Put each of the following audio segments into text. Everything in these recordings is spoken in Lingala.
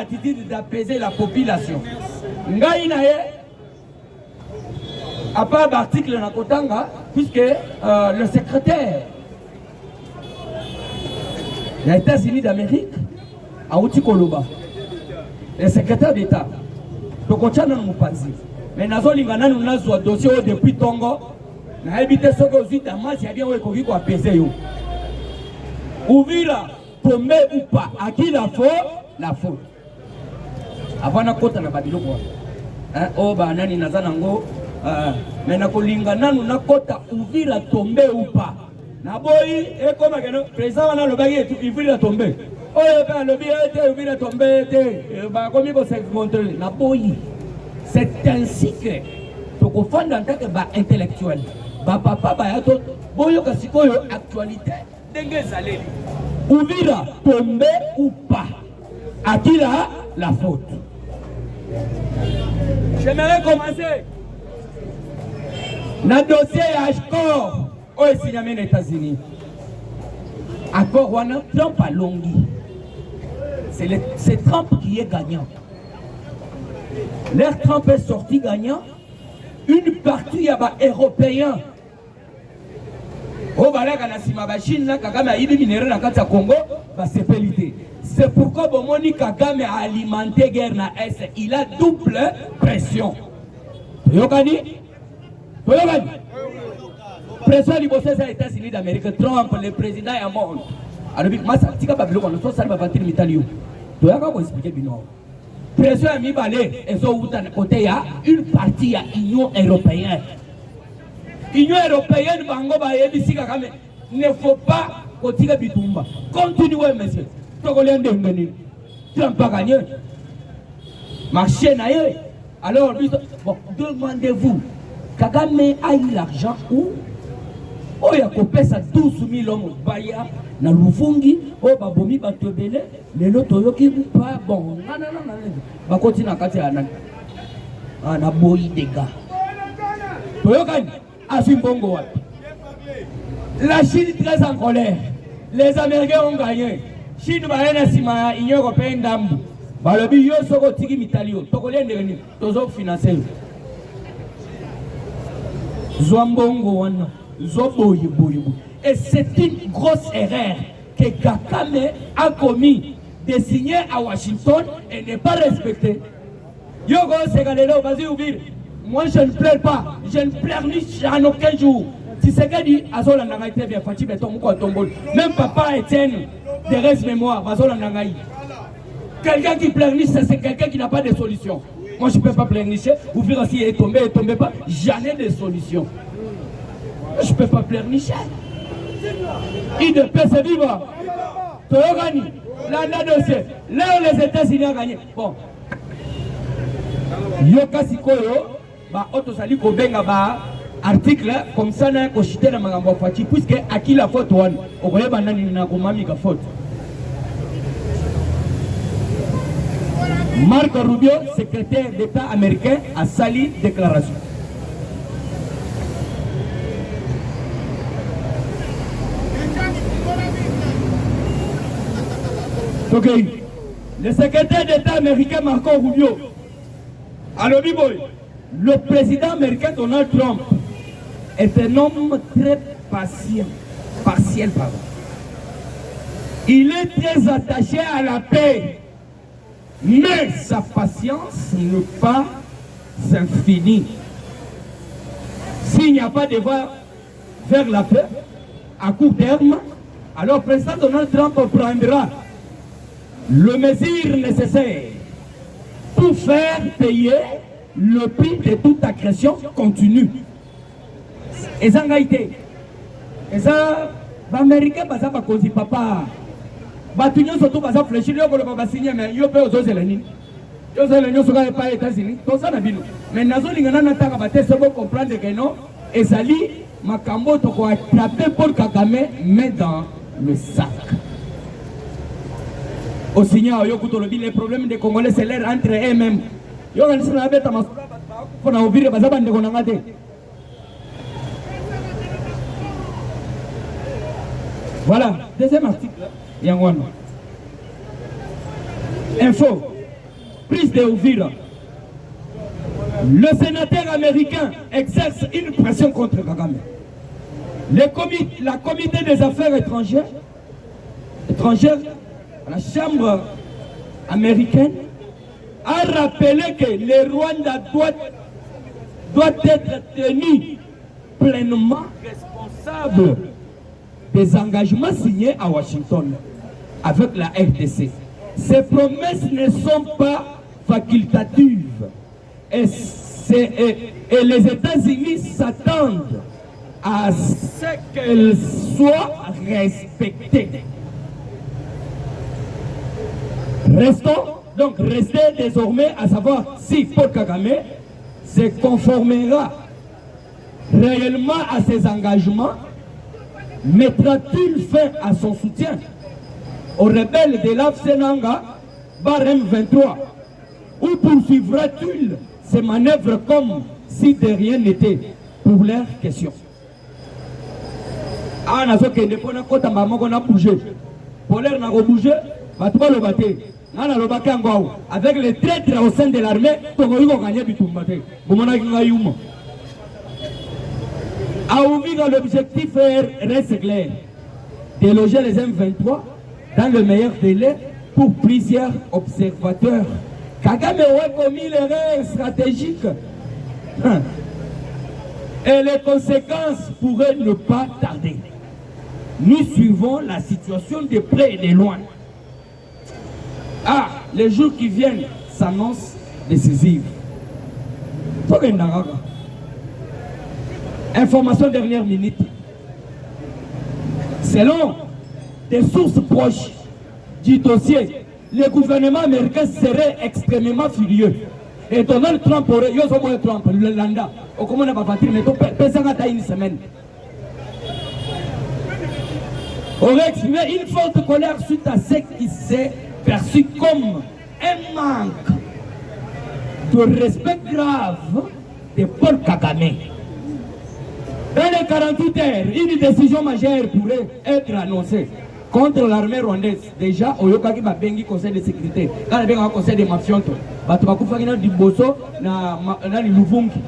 l'attitude d'apaiser la population. Ngai na ye, à part l'article na Kotanga, puisque le secrétaire des États-Unis d'Amérique a outi Koloba, le secrétaire d'État, Tokochana Moupanzi. Mais nazolinga nous nazwa dossier depuis Tongo, na habité ce que vous Damas, il y a bien qui ko apaiser yo. Ouvira tomber ou pas, à qui la faute? La faute. Avant na kota na babilo quoi. Hein, oh ba nani nazanango, mais na kolinga nanu na kota ouvira tomber ou pas. Na boyi et comme que président na le bagé ouvira tomber. Oh ba le bien était ouvira tomber était ba comme il faut se montrer na boyi. C'est ainsi que tu comprends en tant que ba intellectuel. Ba papa ba yato boyo kasikoyo actualité dengue zaleli. Ouvira tomber ou pas. À qui la faute? J'aimerais commencer. Dans le dossier accord au signé les États-Unis. Accord wana Trump a longi. C'est Trump qui est gagnant. L'air Trump est sorti gagnant. Une partie des Européens. Au Valaka Nassima Bachine, Kagame a eu minéraux dans le Congo, c'est pourquoi Bomoni Kagame a alimenté la guerre na Est. Il a double pression. Toyokani? Toyokani? Pression du boss des États-Unis d'Amérique. Trump, le président est mort. Alors, moi, ça tika babilo quand on sort va partir l'Italie. Toyaka va expliquer bino. Pression a mis balé et so uta côté il y a une partie à l'Union européenne. L'Union européenne bango ba yebisi Kagame ne faut pas kotika bitumba. Continuez monsieur. Togolien d'Engeni. Trump a gagné. Marché naïe. Alors, bon, demandez-vous, Kagame a eu l'argent où? Oh, il y a coupé ça 12 000 hommes. Baya, na Lufungi, oh, babomi, batobele, les lots, yoki, pas bon. Non, non, non, non. Bah, continue à casser un an. On a boyi des gars. Toyokan, Asimbongo. La Chine très en colère. Les Américains ont gagné. Chine va na sima Union européenne d'ambu. Balobi yo soko tiki mitalio. Tokolien de venir. Tozo financer. Zwambongo wana. Zoboyi boyi. Et c'est une grosse erreur que Kagame a commis de signer à Washington et ne pas respecter. Yo go segalelo vas-y ouvrir. Moi je ne pleure pas. Je ne pleurniche en aucun jour. Si c'est qu'elle dit Azola Nangaï bien Fatih Beton Mouko Tombol. Même papa Etienne de reste mémoire, Azola Nangaï. Quelqu'un qui pleurniche, c'est quelqu'un qui n'a pas de solution. Moi je ne peux pas pleurnicher. Ouvrir aussi et tomber pas. J'en ai de solution. Je ne peux pas pleurnicher. Il ne peut se vivre. Toyogani. Là dossier. Là où les États-Unis ont gagné. Bon. Yoka Sikoyo, bah Otosali Kobenga ba. Article comme ça n'a pas chité dans ma gambe Fati puisque à qui la faute one au collège banani na komami ka faute. Marco Rubio, secrétaire d'État américain, a sali déclaration. Ok, le secrétaire d'État américain Marco Rubio, alors le président américain Donald Trump est un homme très partiel, pardon. Il est très attaché à la paix, mais sa patience n'est pas infinie. S'il n'y a pas de voie vers la paix à court terme, alors le président Donald Trump prendra le mesure nécessaire pour faire payer le prix de toute agression continue. Et ça a été. Et ça, les Américains, ça va causer papa. Les surtout, ça va fléchir, ils vont signer, mais ils peuvent oser les lignes. Ils osent les lignes, ils ne sont pas les États-Unis. Tout ça, mais nous avons comprendre que non. Et ça lit, Makambo, tu vas attraper pour Kagame, mais dans le sac. Au signal, les problèmes des Congolais, c'est l'air entre eux-mêmes. Ils ont dit voilà, deuxième article. Info. prise de Uvira, le sénateur américain exerce une pression contre Kagame. La comité des affaires étrangères, la chambre américaine, a rappelé que le Rwanda doit être tenu pleinement responsable des engagements signés à Washington avec la RDC. Ces promesses ne sont pas facultatives et les États-Unis s'attendent à ce qu'elles soient respectées. Restez désormais à savoir si Paul Kagame se conformera réellement à ses engagements, mettra-t-il fin à son soutien aux rebelles de l'AFC-Nanga, Barem 23, ou poursuivra-t-il ces manœuvres comme si de rien n'était pour leurs questions? Ah, n'a pas bougé. Pour l'air n'a pas bougé, avec les traîtres au sein de l'armée, à ouvrir l'objectif reste clair, déloger les M23 dans le meilleur délai pour plusieurs observateurs. Kagame a commis l'erreur stratégique et les conséquences pourraient ne pas tarder. Nous suivons la situation de près et de loin. Ah, les jours qui viennent s'annoncent décisifs. Information dernière minute. Selon des sources proches du dossier, le gouvernement américain serait extrêmement furieux. Et Donald Trump aurait, le Landa, au comment on va une semaine, aurait exprimé une forte colère suite à ce qui s'est perçu comme un manque de respect grave de Paul Kagame. Dans les 48 heures, une décision majeure pourrait être annoncée contre l'armée rwandaise. Déjà, au Yokaki va bengi conseil de sécurité. Quand il y a un conseil de mafionto, il y a un Bosso, il y a un Luvungi.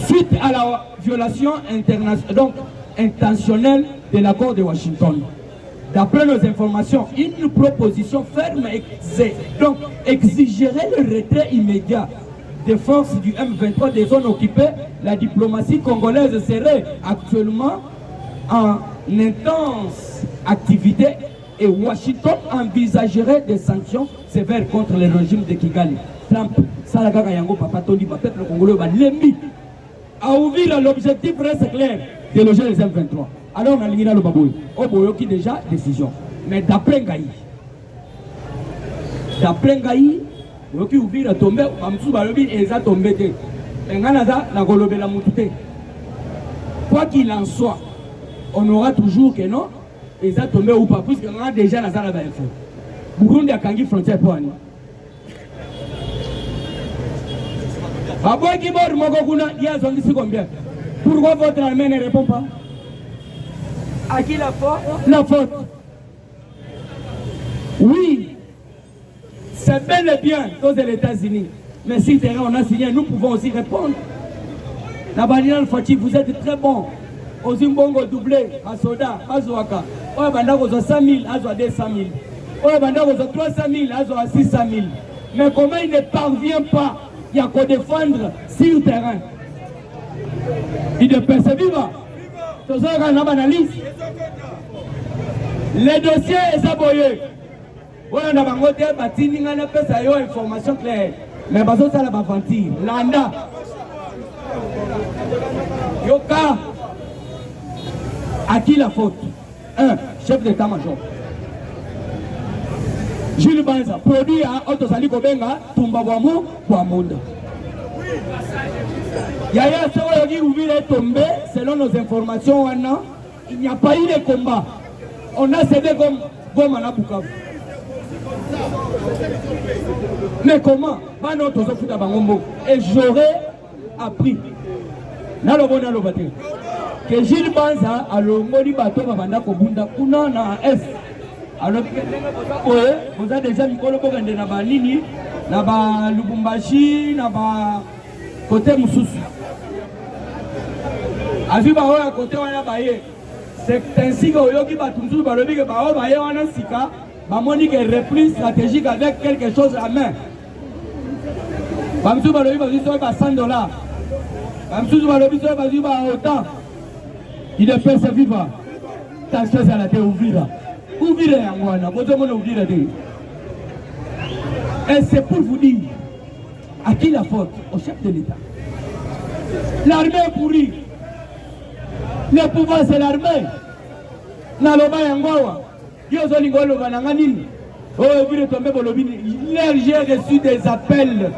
Suite à la violation intentionnelle de l'accord de Washington, d'après nos informations, une proposition ferme exigerait le retrait immédiat des forces du M23 des zones occupées. La diplomatie congolaise serait actuellement en intense activité et Washington envisagerait des sanctions sévères contre le régime de Kigali. Trump, Salagaka Yango, Papa Tony, peuple congolais, l'ennemi. À ouvrir l'objectif reste clair, déloger les M23. Alors on a l'Ira le Baboué. Oboyo qui déjà décision. Mais d'après Ngaï, qui ouvrir à tomber, Mamsou Balobi et ça tombé. Quoi qu'il en soit, on aura toujours que non, et ça tombé ou pas, puisque on a déjà la salle d'info. Burundi a Kangi frontière pour nous. Pourquoi votre armée ne répond pas? À qui la faute? La faute. Oui, c'est bel et bien aux États-Unis. Mais si on a signé, nous pouvons aussi répondre. La bannière Fati, vous êtes très bon. Aux Zimbongo doublé, à Soda, à Zouaka. Oya banda kozo 100 000, à 200 000. Oya banda kozo 300 000, à 600 000. Mais comment il ne parvient pas, il y a qu'à défendre sur le terrain. Il ne percevit pas. Tout ça, on a une analyse. Les dossiers sont aboyés. On a une information claire. Mais ça la mentir. Landa. Yoka. À qui la faute? Un, chef d'état-major. Jules Banza, produit à Otosali Kobenga, Tumbawamu, Kwamonda. Yaya Sewoyogi Ouvir est tombé, selon nos informations, il n'y a pas eu de combat. On a cédé comme Gomana Bukavu. Mais comment? Et j'aurais appris que Gilles Banza a le moni bateau Babanda Kobunda Kuna na S Alors vous avez déjà mikolo ko kende na ba nini na ba Lubumbashi na ba côté mususu azu ba oya côté wana ba ye c'est ainsi que oyoki ba tunzu ba lobi ke ba o ba ye wana sika ba moni que repli stratégique avec quelque chose à main ba mtu ba lobi ba zo ba $100 ba mtu ba lobi zo ba zo ba autant il est fait vivre ta chose à la terre ouvrir ouvrir yangwana bozo mona ouvrir de. Et c'est pour vous dire à qui la faute? Au chef de l'État. L'armée est pourrie. Le pouvoir c'est l'armée. Naloba yangwa. Yozo lingolo bananganini. Oh Ovire tombé bolobini. J'ai reçu des appels.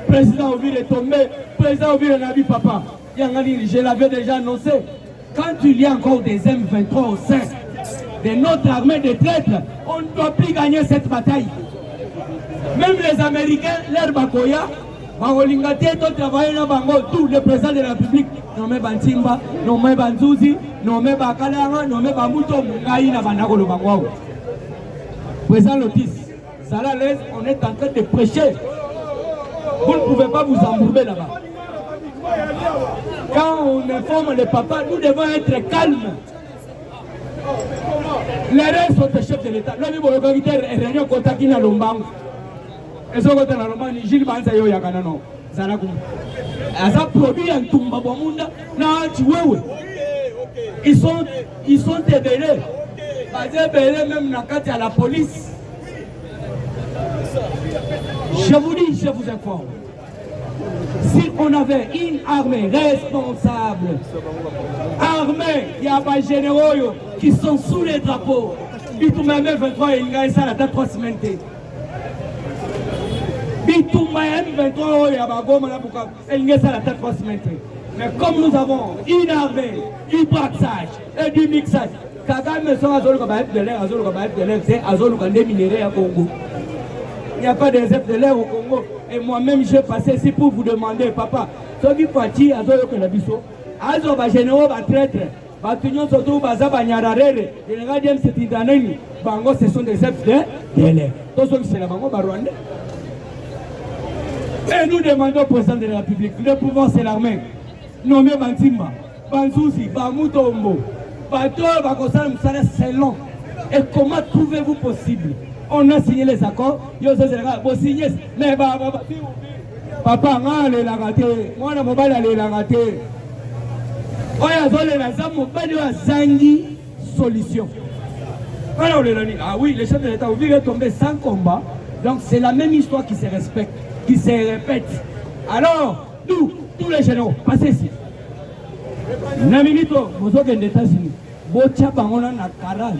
Président Ovire est tombé. Président Ovire n'a vu papa. Yangani, je l'avais déjà annoncé. Quand il y a encore des M23 au sein de notre armée de traîtres, on ne doit plus gagner cette bataille. Même les Américains, leur bakoya, Baolingate, tout travailler dans Bango, tout le président de la République, nommé Bantimba, nommé Banzouzi, nommé Bakalanga, nommé Bamouto, Mungaïna Banagolo Bango. Président Lotis, Salalès, on est en train de prêcher. Vous ne pouvez pas vous embourber là-bas. Quand on informe les papas, nous devons être calmes. Les restes sont les chefs de l'État. Là, nous avons une réunion contre qui n'a l'ombango. Et ce côté là, l'ombango, Gilles Banza yo yakana no. Zanakum. Asa produit un tumba bomunda na chiwewe. Ils sont débellés. Basé belé même na kati à la police. Je vous dis, je vous informe. Si on avait une armée responsable, armée, il y a des généraux qui sont sous les drapeaux. Bitouma M23 et il gagne ça la date 3 semaines. Bitouma M23 et Abagoma et il gagne ça la date 3 semaines. Mais comme nous avons une armée, du braquage et du mixage, Kagame sont à Zolo Kabaïf de l'air, à Zolo Kabaïf de l'air, c'est à Zolo Kandé minéré à Congo. Il n'y a pas de réserve de l'air au Congo. Et moi-même, j'ai passé ici pour vous demander, papa, ce qui partit à Zolo Kanabiso, à Zolo Généraux, à traître, Batunion surtout, Bazaba Nyararere, et les radiums, c'est Idanani, Bango, ce sont des réserves de l'air. Tous ceux qui sont là, Bango, Barwande. Et nous demandons au président de la République, le pouvoir, c'est l'armée. Nommé Bantimba, Banzouzi, Bamoutombo, Bato, Bakosal, Moussala, c'est long. Et comment trouvez-vous possible? On a signé les accords, vous signez, mais papa, il a raté, moi, je l'ai raté. Il a zangi solution. Ah oui, les chefs de l'État ont tombé sans combat, donc c'est la même histoire qui se respecte, qui se répète. Alors, nous, tous les généraux, passez ici. Naminito, vous êtes des États-Unis, vous avez un carrage.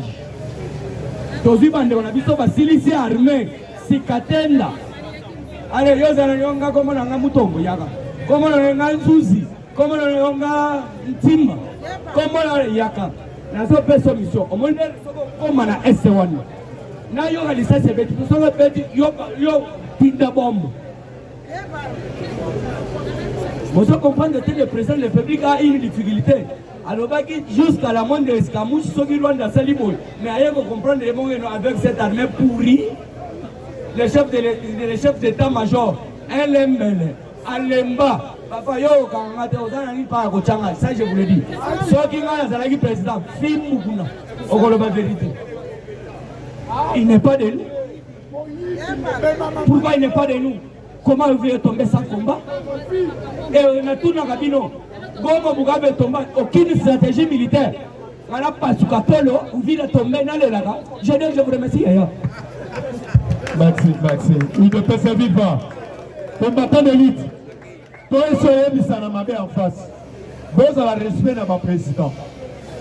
Tozi bande on a biso basilisi armée sikatenda ale yoza na yonga komo na ngamutombo yaka komo na nganzuzi komo na yonga ntimba komo na yaka na so peso mission omonde koma na S1 na yoga lisase beti so beti yo tinda bombe. Vous comprenez que le président de la République a une difficulté. Alors, jusqu'à la moindre escamouche, ceux qui loin de la Salibou. Mais ailleurs, vous comprenez avec cette armée pourrie, les chefs d'état-major, LML, Alemba, Papa Yo, quand on a dit, ça je vous le dis. Ceux qui ont la président, film Moukouna, au Goloba vérité. Il n'est pas de nous. Pourquoi il n'est pas de nous? Comment vous voulez tomber sans combat? Et on a tout dans le cabinet. Gomo Mugabe tomba, aucune stratégie militaire. Voilà pas sous Capolo, ou vile tomber dans les lagas. Je vous remercie ailleurs. Merci. Il ne peut servir pas. Combattant d'élite. Toi, il s'en a mabé en face. Vous avez le respect de ma président.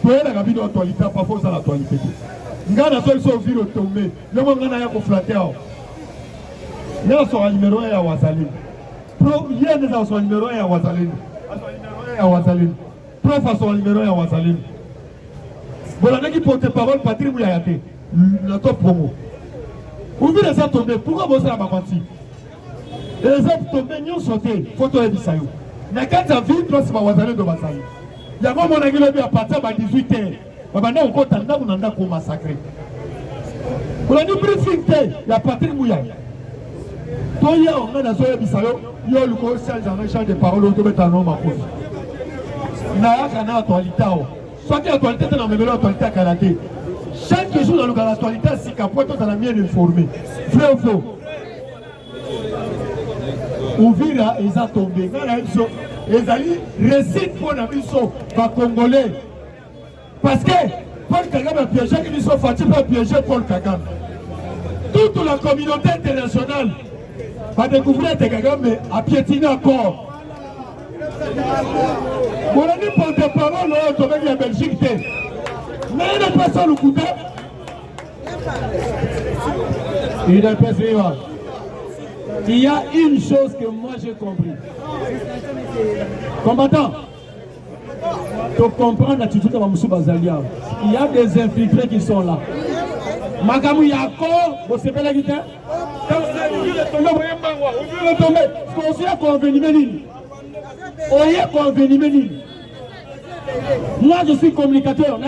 Toi, il a mis l'actualité, parfois dans l'actualité. Nous avons fait le tomber. Nous avons fait il y a son numéro 1 à Ouazzaline. Il y a son numéro 1 à Ouazzaline. Prof à son numéro 1 à Ouazzaline. Voilà, qui porte-parole, Patrick Mouyayate, le top promo. Vous voulez les tomber, pourquoi vous avez menti? Les autres tombés, nous sauté, photo et bisayo. Mais quand tu as vu, toi, c'est ma Ouazzaline de Ouazzaline. Il y a un moment où on a à partir de 18h. On a massacré. On a dit briefing, il y a Patrick Mouya. Toi, on a dans ce bisalo, il y a le conseil en échange de paroles autour de ta nom à cause. Naya Kana actualité. Soit que l'actualité est dans le même actualité à Kanaté. Chaque jour dans l'actualité, c'est qu'à point on a bien informé. Vrai ou faux? Ouvira, ils ont tombé. Ils allaient réciter pour la mission par Congolais. Parce que Paul Kagame a piégé, ils sont fatigués pour piéger Paul Kagame. Toute la communauté internationale va découvrir que Kagame a piétiné encore. On a dit pour des paroles, on a dit en Belgique. Mais il n'est pas ça le coup d'œil. Il n'est pas ça. Il y a une chose que moi j'ai compris. Combattant, tu comprends l'attitude de Mamoussou Bazalia. Il y a des infiltrés qui sont là. Magamou Yako, vous savez la guitare? Quand vous le tombez, vous aussi à convenir. Moi je suis communicateur.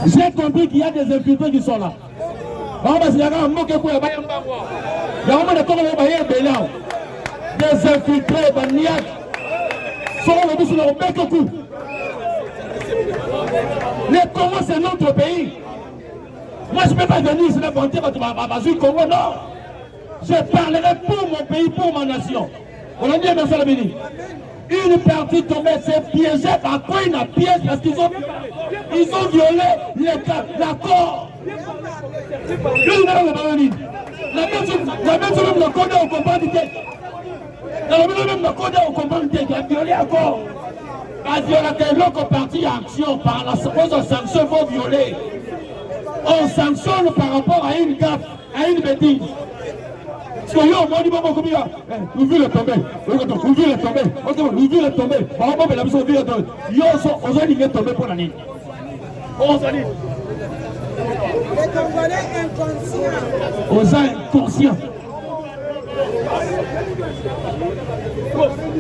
J'ai compris qu'il y a des infiltrés qui sont là. Des infiltrés, les Congo c'est notre pays. Moi je ne peux pas venir ici inventer votre Congo, non. Je parlerai pour mon pays, pour ma nation. On a dit merci à la béni. Une partie tombée, c'est piégé par quoi il a piège parce qu'ils ont violé l'accord. La même chose le code au comprendre on comprend qu'il a violé l'accord. Parce qu'il y a l'autre partie action par la sanction, il faut violer. On sanctionne par rapport à une gaffe, à une bêtise. Parce que yo, on dit beaucoup bien. Ouvrir le tombé. Ouvrir le tombé. Ouvrir le tombé. On va la mission ouvrir le tombé. Yo, on va dire tombé pour l'année. On va dire. Les Congolais inconscients. On est inconscients.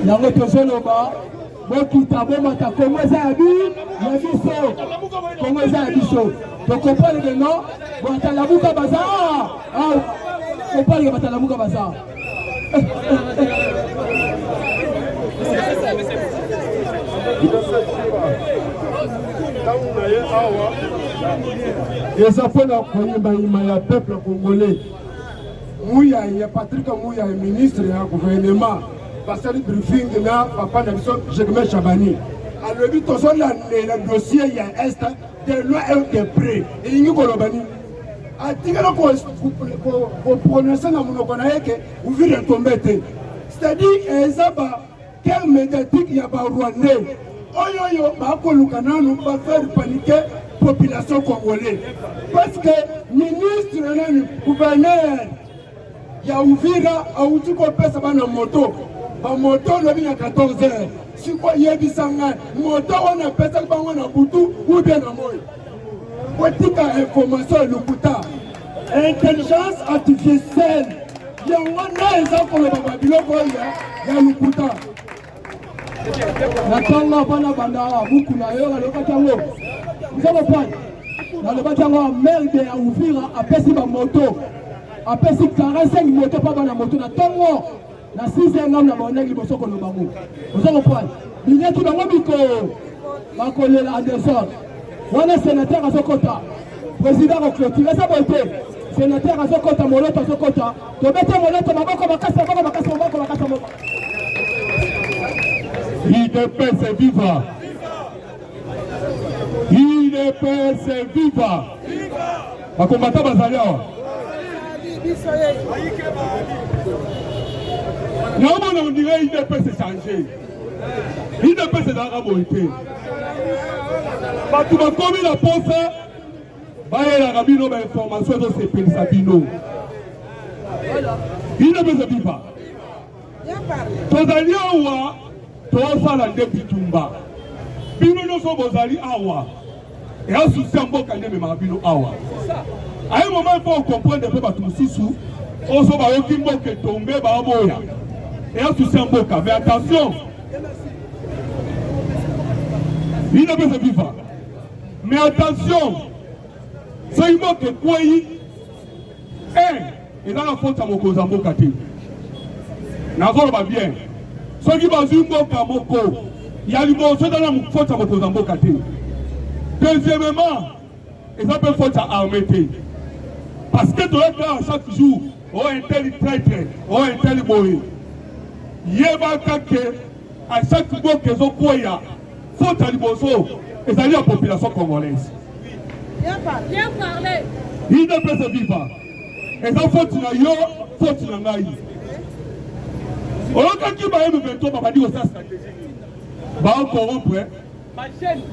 Il y a un autre zone au-bas. Comment ça a vu? Comment ça a vu? Tu comprends le nom? Watalamuka Bazar. On parle de Watalamuka Bazar. Les appels à peuple congolais. Mouya, il y a Patrick Mouya, ministre du gouvernement. Parce que le briefing là, papa Nelson, Jérôme Chabani. Alors, le but le dossier, il y a est de loin et de près. Et il y a Kolobani. Pour prononcer dans mon okonaïque, vous venez de tomber. C'est-à-dire, quel médiatique il y a pas Rwandais. Oyoyo, nous va faire paniquer la population congolaise. Parce que le ministre, le gouverneur, il y a Ouvira, a outil qu'on pèse à la moto. La moto, il y a 14 heures. Si quoi, il y a des sangs, moto, on a pèse à la boutou ou bien à moi. Politique à information, le bouta. Intelligence artificielle. Il y a un exemple pour le Babylone, il y a le bouta. La Tanga Bana Banda, Bukuna, vous avez pas. Dans le bâtiment, merde à ouvrir à Pessi ma moto. À Pessi 45 motos, pas dans la moto. La Tanga, la 6e homme, la monnaie, il me semble que le bambou. Vous avez pas. Il y a tout dans le micro. Ma collègue Anderson. On est sénateur à Sokota. Président de clôture. Ça va être. Sénateur à Sokota, Moloto à Sokota. Tu mettez Moloto, ma casse. IDP c'est vivant. IDP c'est vivant. Ma combattant Bazalia. Non, on dirait IDP c'est changé. IDP c'est dans la beauté. Tu m'as commis la poste. Il y a une information de ces pays Sabino. IDP c'est vivant. Tozali awa tozala nde bitumba bino nyonso bozali awa et asusi ya mboka nde memaka bino awa à un moment il faut comprendre mpe bato mosusu oso bayoki mboka etombe baboya et asusi ya mboka mais attention bino mpe se viva Mais attention, c'est une mot que quoi et dans la faute à mon cause à mon côté. N'azor va bien. Ceux qui vont une mot à mon co, il y a une mot dans la faute à mon cause à mon côté. Deuxièmement, ils ont faute à armée. Parce que tu as chaque jour, oh un tel traître, oh un tel boy. Il y a à chaque mot qu'ils ont quoi, faute à l'Iboso, et ça la population congolaise. Bien parlé. Il ne peut se vivre. Et ça faute na yo, faute na ngai. On qui va me faire toi, dit que ça stratégie. Bah corrompre.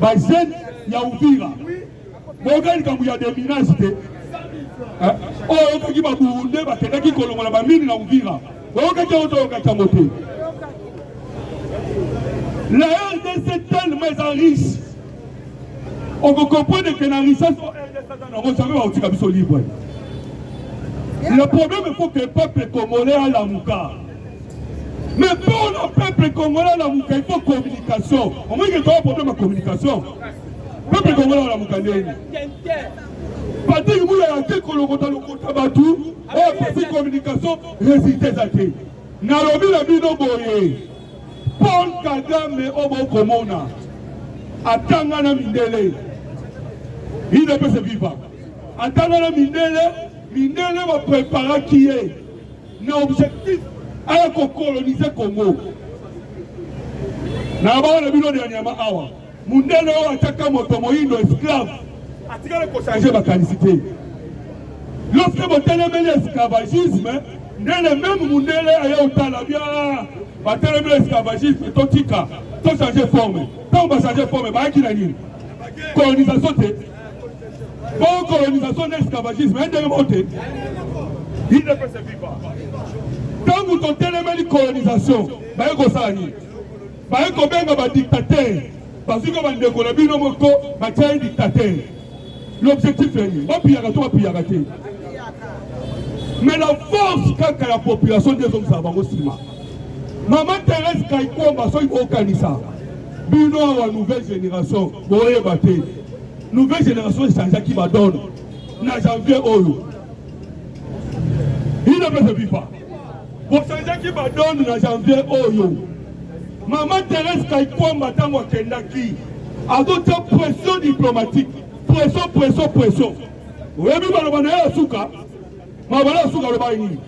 Bah jeune, il y a Uvira. Bon gars, il y a des minages. Oh, qui va bouronder, bah t'es qui colonne la mine na Uvira. Oh, qui a auto qui monté. La RDC est tellement riche. On comprend que la richesse est libre. Le problème, il faut que le peuple congolais ait la mouka. Mais pour le peuple congolais la mouka, il faut communication. Au moins, il y a un problème de communication. Le peuple congolais la mouka. Parce que vous avez dit que le communication, résultat zate. Nalobi la bino boye. Paul Kagame Obo Komona. Atangana Mindele. Il ne peut se vivre. Atangana Mindele. Mindele va préparer qui est. L'objectif à coloniser Congo. N'a-bas le bino dernièrement awa. Mindele va attaquer Motomoïno esclave. Atika le changer ma canicité. Lorsque vous avez l'esclavagisme, même Mindele a eu la bien. Va tellement l'esclavagisme, tout tika, tout changer forme. Quand on va changer forme, bah qui n'a ni colonisation c'est bon colonisation l'esclavagisme, un des mots il ne peut se vivre. Quand vous tentez la colonisation, bah il faut ça ni, bah il faut bien avoir dictateur, parce que quand on décolle bien nos mots, bah tiens un dictateur. L'objectif est ni, on peut y arrêter. Mais la force quand la population des hommes ça va aussi mal. Maman Thérèse Kaikomba, il faut organiser. Bino la nouvelle génération, nouvelle génération, c'est ça qui va donner. Na janvier Oyo. Il ne peut se vivre pas. Pour changer qui va donner na janvier Oyo. Maman Thérèse Kaikomba, dans mon Kendaki, a d'autres pression diplomatique. Pression. Vous avez vu, ma souka. Ma souka, le baini.